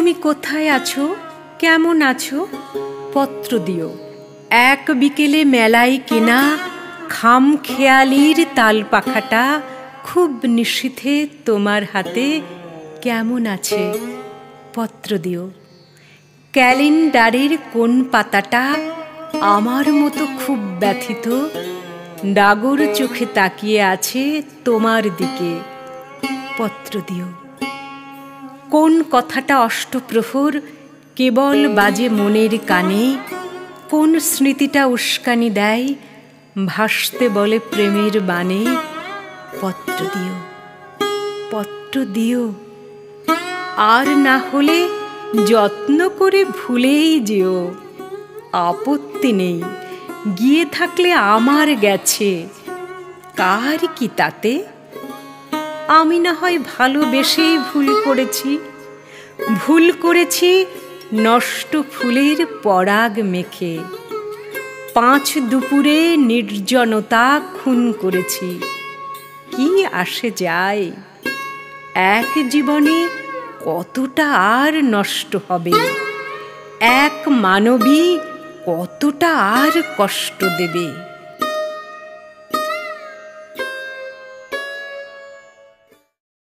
তুমি কোথায় আছো, কেমন আছো? পত্র দিও। এক বিকেলে মেলায় কেনা খাম খেয়ালির তাল পাখাটা খুব নিশীথে তোমার হাতে কেমন আছে? পত্র দিও। ক্যালেন্ডারের কোন পাতাটা আমার মতো খুব ব্যথিত ডাগর চোখে তাকিয়ে আছে তোমার দিকে? পত্র দিও। কোন কথাটা অষ্টপ্রহর কেবল বাজে মনের কানে, কোন স্মৃতিটা উস্কানি দেয় ভাসতে বলে প্রেমের বাণে? পত্র দিও, পত্র দিও। আর না হলে যত্ন করে ভুলেই যেও, আপত্তি নেই, গিয়ে থাকলে আমার গেছে, কার কি তাতে? আমি না হয় ভালোবেসেই ভুল করেছি, ভুল করেছি নষ্ট ফুলের পরাগ মেখে, 5 দুপুরে নির্জনতা খুন করেছি। কি আসে যায়, এক জীবনে কতটা আর নষ্ট হবে, এক মানবী কতটা আর কষ্ট দেবে।